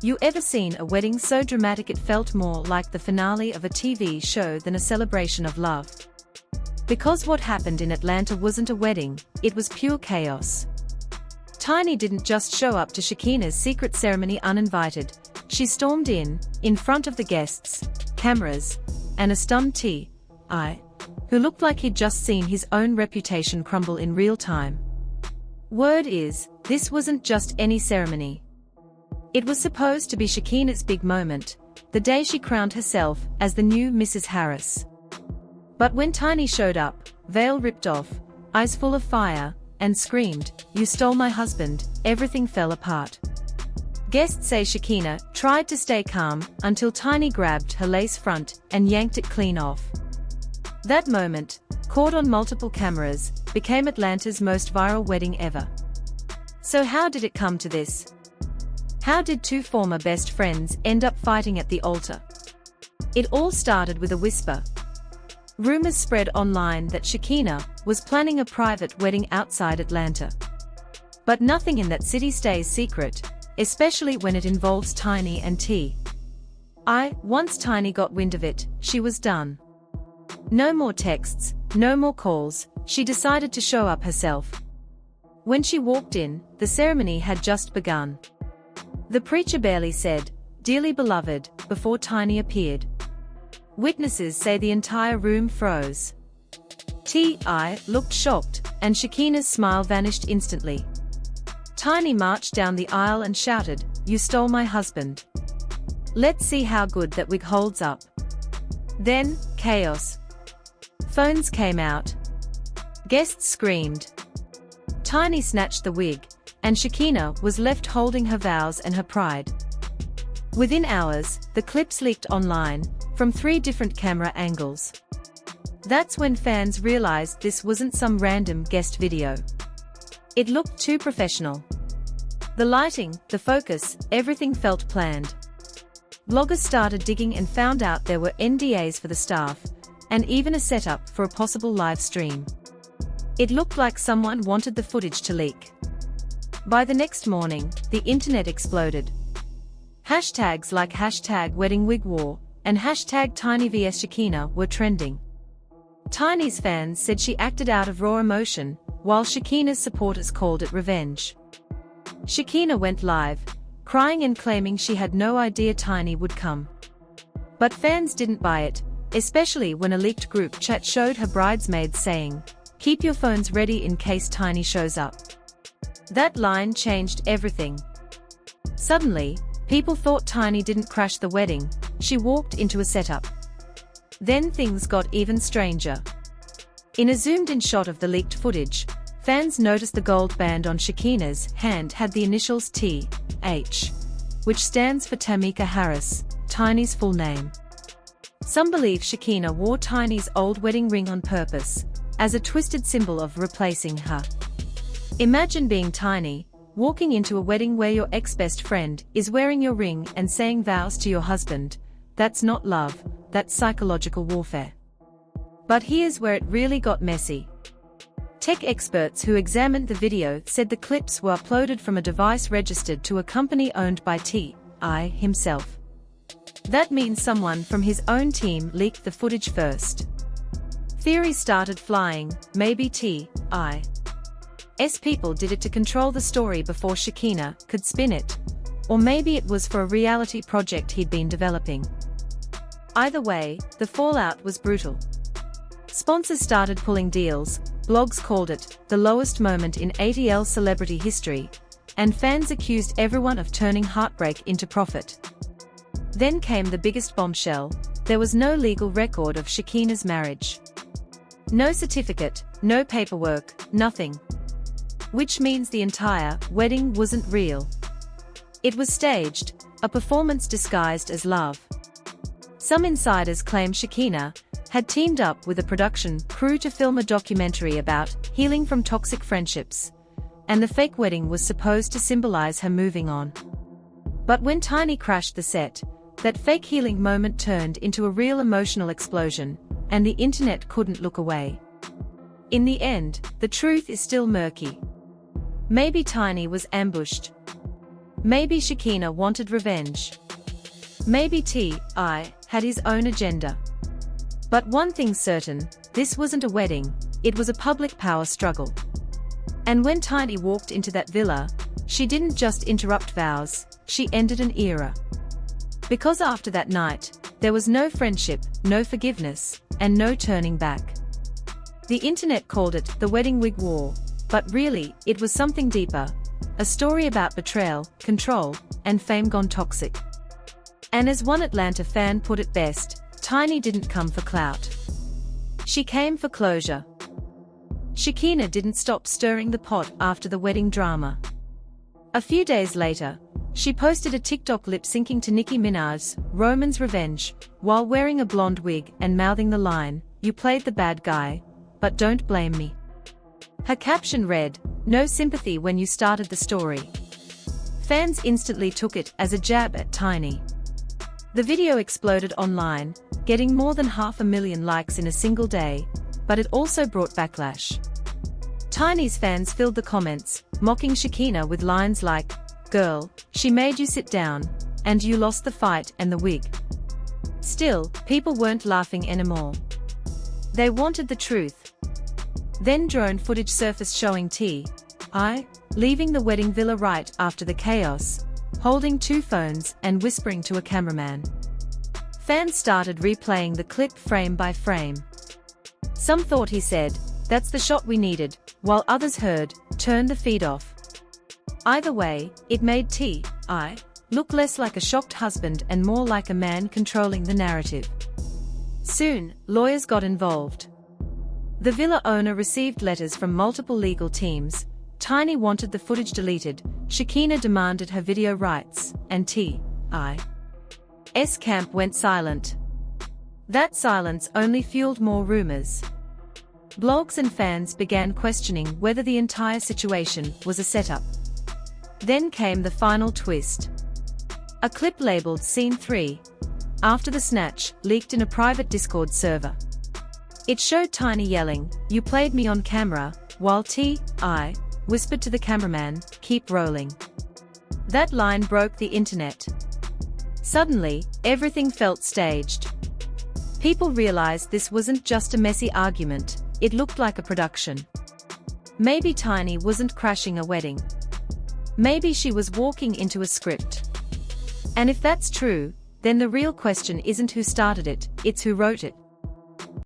You ever seen a wedding so dramatic it felt more like the finale of a TV show than a celebration of love? Because what happened in Atlanta wasn't a wedding, it was pure chaos. Tiny didn't just show up to Shekinah's secret ceremony uninvited. She stormed in front of the guests, cameras, and a stunned T.I., who looked like he'd just seen his own reputation crumble in real time. Word is, this wasn't just any ceremony. It was supposed to be Shekinah's big moment, the day she crowned herself as the new Mrs. Harris. But when Tiny showed up, veil ripped off, eyes full of fire, and screamed, "You stole my husband," everything fell apart. Guests say Shekinah tried to stay calm until Tiny grabbed her lace front and yanked it clean off. That moment, caught on multiple cameras, became Atlanta's most viral wedding ever. So how did it come to this? How did two former best friends end up fighting at the altar? It all started with a whisper. Rumors spread online that Shekinah was planning a private wedding outside Atlanta. But nothing in that city stays secret, especially when it involves Tiny and T.I. Once Tiny got wind of it, she was done. No more texts, no more calls, she decided to show up herself. When she walked in, the ceremony had just begun. The preacher barely said, "Dearly beloved," before Tiny appeared. Witnesses say the entire room froze. T.I. looked shocked, and Shekinah's smile vanished instantly. Tiny marched down the aisle and shouted, "You stole my husband. Let's see how good that wig holds up." Then, chaos. Phones came out. Guests screamed. Tiny snatched the wig, and Shekinah was left holding her vows and her pride. Within hours, the clips leaked online, from 3 different camera angles. That's when fans realized this wasn't some random guest video. It looked too professional. The lighting, the focus, everything felt planned. Bloggers started digging and found out there were NDAs for the staff, and even a setup for a possible live stream. It looked like someone wanted the footage to leak. By the next morning, the internet exploded. Hashtags like #WeddingWigWar and #TinyVS Shekinah were trending. Tiny's fans said she acted out of raw emotion, while Shekinah's supporters called it revenge. Shekinah went live, crying and claiming she had no idea Tiny would come. But fans didn't buy it, especially when a leaked group chat showed her bridesmaids saying, "Keep your phones ready in case Tiny shows up." That line changed everything. Suddenly, people thought Tiny didn't crash the wedding, she walked into a setup. Then things got even stranger. In a zoomed-in shot of the leaked footage, fans noticed the gold band on Shekinah's hand had the initials T.H., which stands for Tamika Harris, Tiny's full name. Some believe Shekinah wore Tiny's old wedding ring on purpose, as a twisted symbol of replacing her. Imagine being Tiny, walking into a wedding where your ex-best friend is wearing your ring and saying vows to your husband. That's not love, that's psychological warfare. But here's where it really got messy. Tech experts who examined the video said the clips were uploaded from a device registered to a company owned by T.I. himself. That means someone from his own team leaked the footage first. Theories started flying, maybe T.I.'s people did it to control the story before Shekinah could spin it. Or maybe it was for a reality project he'd been developing. Either way, the fallout was brutal. Sponsors started pulling deals, blogs called it the lowest moment in ATL celebrity history, and fans accused everyone of turning heartbreak into profit. Then came the biggest bombshell: there was no legal record of Shekinah's marriage. No certificate, no paperwork, nothing. Which means the entire wedding wasn't real. It was staged, a performance disguised as love. Some insiders claim Shekinah had teamed up with a production crew to film a documentary about healing from toxic friendships, and the fake wedding was supposed to symbolize her moving on. But when Tiny crashed the set, that fake healing moment turned into a real emotional explosion, and the internet couldn't look away. In the end, the truth is still murky. Maybe Tiny was ambushed. Maybe Shekinah wanted revenge. Maybe T.I. had his own agenda. But one thing's certain, this wasn't a wedding, it was a public power struggle. And when Tiny walked into that villa, she didn't just interrupt vows, she ended an era. Because after that night, there was no friendship, no forgiveness, and no turning back. The internet called it the wedding wig war, but really, it was something deeper. A story about betrayal, control, and fame gone toxic. And as one Atlanta fan put it best, Tiny didn't come for clout. She came for closure. Shekinah didn't stop stirring the pot after the wedding drama. A few days later, she posted a TikTok lip-syncing to Nicki Minaj's Roman's Revenge, while wearing a blonde wig and mouthing the line, "You played the bad guy, but don't blame me." Her caption read, "No sympathy when you started the story." Fans instantly took it as a jab at Tiny. The video exploded online, getting more than 500,000 likes in a single day, but it also brought backlash. Tiny's fans filled the comments, mocking Shekinah with lines like, "Girl, she made you sit down, and you lost the fight and the wig." Still, people weren't laughing anymore. They wanted the truth. Then drone footage surfaced showing T.I. leaving the wedding villa right after the chaos, holding two phones and whispering to a cameraman. Fans started replaying the clip frame by frame. Some thought he said, "That's the shot we needed," while others heard, "Turn the feed off." Either way, it made T.I. look less like a shocked husband and more like a man controlling the narrative. Soon, lawyers got involved. The villa owner received letters from multiple legal teams. Tiny wanted the footage deleted, Shekinah demanded her video rights, and T.I.'s camp went silent. That silence only fueled more rumors. Blogs and fans began questioning whether the entire situation was a setup. Then came the final twist. A clip labeled Scene 3, After the Snatch, leaked in a private Discord server. It showed Tiny yelling, "You played me on camera," while T.I. whispered to the cameraman, "Keep rolling." That line broke the internet. Suddenly, everything felt staged. People realized this wasn't just a messy argument, it looked like a production. Maybe Tiny wasn't crashing a wedding. Maybe she was walking into a script. And if that's true, then the real question isn't who started it, it's who wrote it.